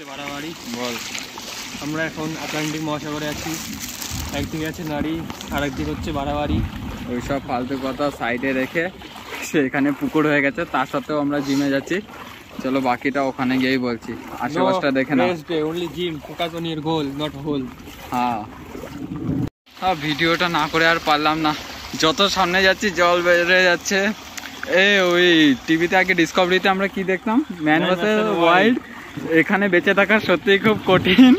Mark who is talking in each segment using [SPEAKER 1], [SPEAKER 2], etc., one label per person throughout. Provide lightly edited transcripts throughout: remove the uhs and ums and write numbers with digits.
[SPEAKER 1] হচ্ছে বাড়াবাড়ি
[SPEAKER 2] বল।
[SPEAKER 1] আমরা এখন আটলান্টিক মহাসাগরে আছি, একদিকে আছে নারী আর একদিকে হচ্ছে বাড়াবাড়ি।
[SPEAKER 2] ওইসব ফালতু কথা সাইডে রেখে সেখানে পুকুর হয়ে গেছে, তার সাথেও আমরা জিমে যাচ্ছি। চলো বাকিটা ওখানে গিয়েই বলছি, আশেপাশটা দেখে না।
[SPEAKER 1] only gym, focus on your goal, not hole.
[SPEAKER 2] হ্যাঁ, ভিডিওটা না করে আর পারলাম না, যত সামনে যাচ্ছি জল বেড়ে যাচ্ছে। ওই টিভিতে আগে ডিসকভারিতে আমরা কি দেখতাম, ম্যান ভার্সেস ওয়াইল্ড। এখানে বেঁচে থাকা সত্যি খুব কঠিন।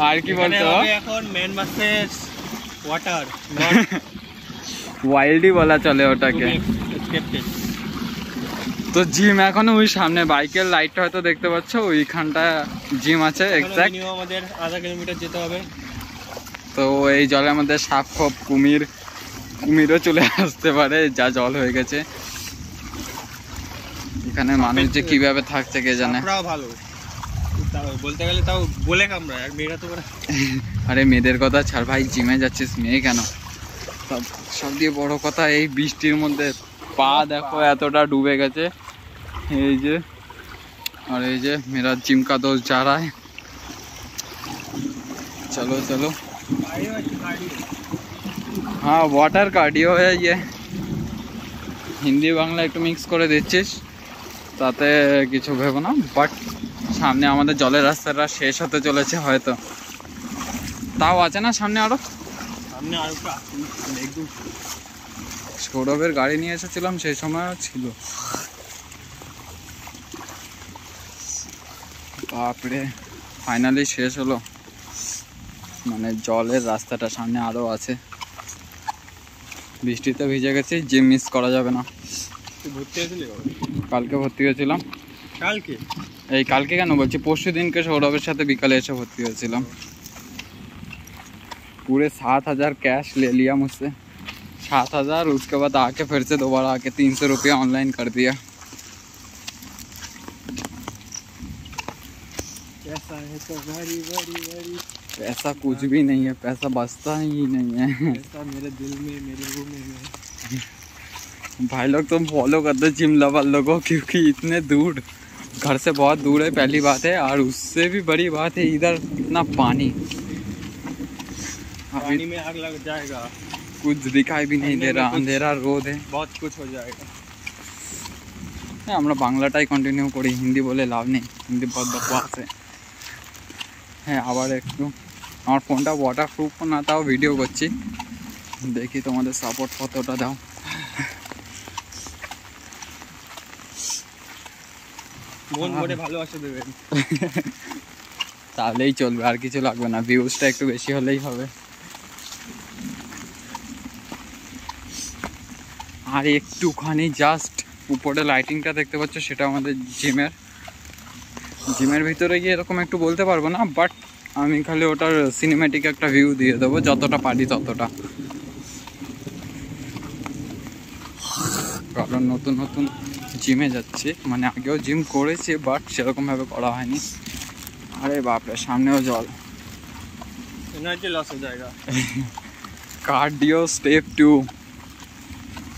[SPEAKER 2] আর কি বলতে
[SPEAKER 1] এখন ম্যান ভার্সেস ওয়াটার,
[SPEAKER 2] ওয়াইল্ডই বলা চলে ওটাকে। তো জিম এখন ওই সামনে বাইকের লাইটটা হয়তো দেখতে পাচ্ছ, ওইখানটা জিম আছে। এক্সাক্ট
[SPEAKER 1] আমাদের আধা কিলোমিটার যেতে হবে।
[SPEAKER 2] তো এই জলের মধ্যে সাপ খোপ কুমিরও চলে আসতে পারে, যা জল হয়ে গেছে এখানে। মানুষ যে কিভাবে থাকছে কে জানে।
[SPEAKER 1] ভালো বলতে গেলে তাও বলে কামড়ায়, আর মেয়েরা তো
[SPEAKER 2] আরে মেয়েদের কথা ছাড় ভাই, জিমে যাচ্ছিস মেয়ে কেন? সব দিয়ে বড় কথা, এই বৃষ্টির মধ্যে পা দেখো এতটা ডুবে গেছে। এই যে, আর এই যে মেরা জিম কা দোস্ত যা রা হ্যায়। चलो चलो। हाँ, वाटर कार्डियो है ये। হিন্দি বাংলা একটু মিক্স করে দিচ্ছিস, তাতে কিছু ভেবো না। বাট সামনে আমাদের জলের রাস্তাটা শেষ হতে চলেছে হয়তো, তাও আছে না সামনে আরো।
[SPEAKER 1] সামনে আরো একদম
[SPEAKER 2] সৌরভের গাড়ি নিয়ে এসেছিলাম সেই সময় ছিল। বাপরে, ফাইনালি শেষ হলো। মানে জলের রাস্তাটা সামনে আরো আছে। বৃষ্টিতে ভিজে গেছি, জিম মিস করা যাবে না। কালকে ভর্তি হয়েছিলাম। কালকে কেন বলছি, পরশু দিনকে সৌরভের সাথে বিকালে এসে ভর্তি হয়েছিলাম। पूरे 7,000 कैश ले लिया मुझसे, 7,000। उसके बाद आके फिर से दोबारा आके 300 रुपया ऑनलाइन कर दिया।
[SPEAKER 1] पैसा है तो भरी भरी भरी।
[SPEAKER 2] पैसा कुछ भी नहीं है, पैसा बचता ही नहीं है।
[SPEAKER 1] पैसा मेरे दिल में, मेरे रूम में।
[SPEAKER 2] भाई लोग तुम फॉलो कर दो जिम लवर लोगों, क्योंकि इतने दूर, घर से बहुत दूर है पहली बात है, और उससे भी बड़ी बात है इधर इतना पानी
[SPEAKER 1] में आग लग जाएगा।
[SPEAKER 2] कुछ दिखाई भी नहीं दे रहा, अंधेरा रोड है,
[SPEAKER 1] बहुत कुछ हो जाएगा।
[SPEAKER 2] আমরা বাংলাটাই কন্টিনিউ করি, হিন্দি বলে লাভ নেই, হিন্দি বহুত বকবাস है। হ্যাঁ, আবার একটু আমার ফোনটা ওয়াটারপ্রুফ না, তাও ভিডিও করছি, দেখি তোমাদের সাপোর্ট কতটা দাও।
[SPEAKER 1] মন ভরে ভালোবাসা দেবেন,
[SPEAKER 2] তাহলেই চলবে, আর কিছু লাগবে না। ভিউজটা একটু বেশি হলেই হবে। আর একটুখানি জাস্ট উপরে লাইটিংটা দেখতে পাচ্ছ, সেটা আমাদের জিমের ভিতরে গিয়ে এরকম একটু বলতে পারবো না, বাট আমি খালি ওটার সিনেমেটিক একটা ভিউ দিয়ে দেবো, যতটা পারি ততটা। কারণ নতুন নতুন জিমে যাচ্ছি, মানে আগেও জিম করেছি বাট সেরকমভাবে করা হয়নি। আরে বাপরে, সামনেও জল।
[SPEAKER 1] एनर्जी लॉस हो जाएगा।
[SPEAKER 2] Cardio step 2,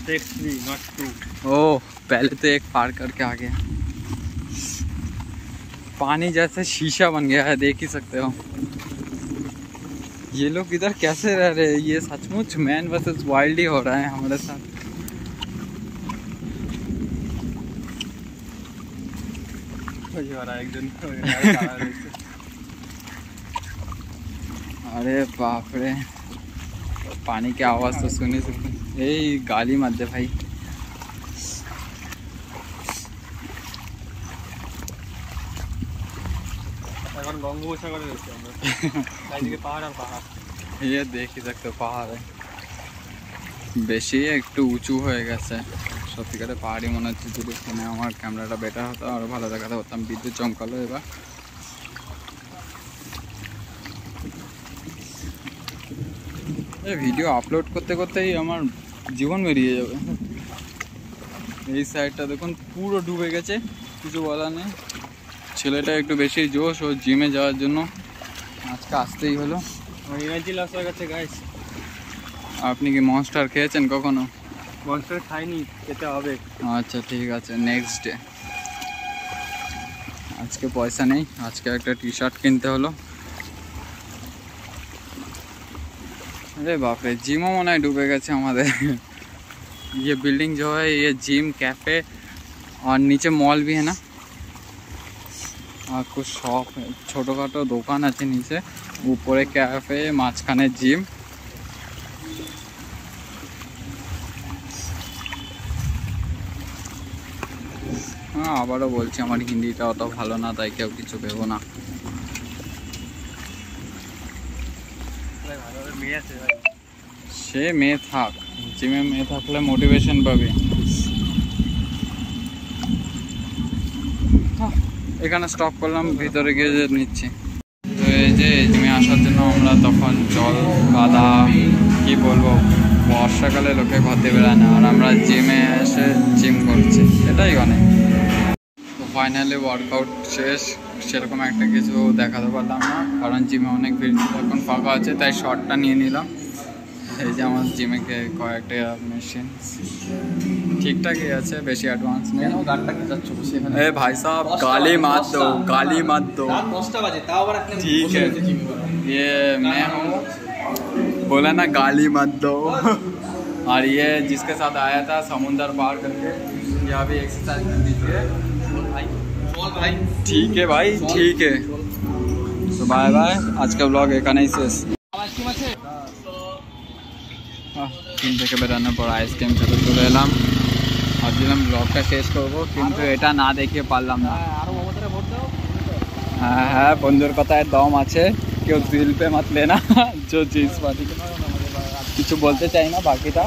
[SPEAKER 1] step 3 not 2।
[SPEAKER 2] ओह, पहले तो एक पार करके आ गया। पानी जैसे शीशा बन गया है, देख ही सकते हो। ये लोग इधर कैसे रह रहे हैं? ये सचमुच मैन वर्सेस वाइल्ड ही हो रहा है हमारे साथ। अरे बाप रे, पानी की आवाज तो सुनी सकते। এই গালি মার দে ভাই।
[SPEAKER 1] এখন গঙ্গোপসাগরে রয়েছে আমরা, চারিদিকে পাহাড় আর পাহাড়।
[SPEAKER 2] ये देख ही सकते हो, পাহাড় বেশি একটু উঁচু হয়ে গেছে। সত্যিকারে পাহাড়ি মনে হচ্ছে। যদি ফোনে আমার ক্যামেরাটা বেটার হতো আরও ভালো দেখাতে পারতাম। বিদ্যুৎ চমকালো এবার। এই ভিডিও আপলোড করতে করতেই আমার জীবন বেরিয়ে যাবে। এই সাইডটা দেখুন পুরো ডুবে গেছে, কিছু বলার নেই। ছেলেটা একটু বেশি জোশ, ও জিমে যাওয়ার জন্য আজকে আসতেই হলো।
[SPEAKER 1] এনার্জি লস হয়ে গেছে গাইস।
[SPEAKER 2] আপনি কি মনস্টার খেয়েছেন কখনো?
[SPEAKER 1] মনস্টার খাইনি, খেতে হবে।
[SPEAKER 2] আচ্ছা ঠিক আছে, নেক্সট ডে। আজকে পয়সা নেই, আজকে একটা টি শার্ট কিনতে হলো। अरे बाप रे, जिमो मने হয় डूबे गए हमारे। ये बिल्डिंग जो है ये जिम कैफे और नीचे मॉल भी है ना, और कुछ शॉप है, छोटोखाटो दुकान আছে नीचे, ऊपरे कैफे, মাঝখানে जिम। हाँ আবারও বলছি আমার হিন্দিটা অত ভালো না, তাই কেউ কিছু ভেবো না। সে মেয়ে থাক, জিমে মেয়ে থাকলে মোটিভেশন পাবে। এখানে স্টপ করলাম, ভিতরে গিয়ে নিচ্ছি। তো এই যে জিমে আসার জন্য আমরা তখন জল কাদা কি বলবো, বর্ষাকালে লোকে ঘরে বেড়ায় না, আর আমরা জিমে এসে জিম করছি, এটাই অনেক। তো ফাইনালি ওয়ার্কআউট শেষ, সেরকম একটা কিছু দেখাতে পারলাম না, কারণ জিমে অনেক ভিড় এখন ফাঁকা আছে, তাই শর্টটা নিয়ে নিলাম। এই যে আমার জিমে কয়েকটা মেশিন ঠিকঠাকই আছে, বেশি অ্যাডভান্স নেই। ए भाई साहब गाली मत दो, गाली मत दो, ठीक है। ये मैं हूँ, बोला ना गाली मत दो। और ये जिसके साथ आया था समुंदर पार करके, यहाँ भी एक्सरसाइज कर दीजिए। ठीक है भाई, ठीक है। तो बाय बाय, आज का ब्लॉग এখানে ही শেষ। জিম থেকে বেরানোর পর আইসক্রিম খেতে চলে এলাম, ভাবছিলাম ব্লগটা শেষ করবো, কিন্তু এটা না দেখিয়ে পারলাম না। হ্যাঁ হ্যাঁ, বন্ধুর কথায় দম আছে, কেউ দিল পে মত লেনা। जो জিনিস কিছু বলতে চাই না বাকিটা।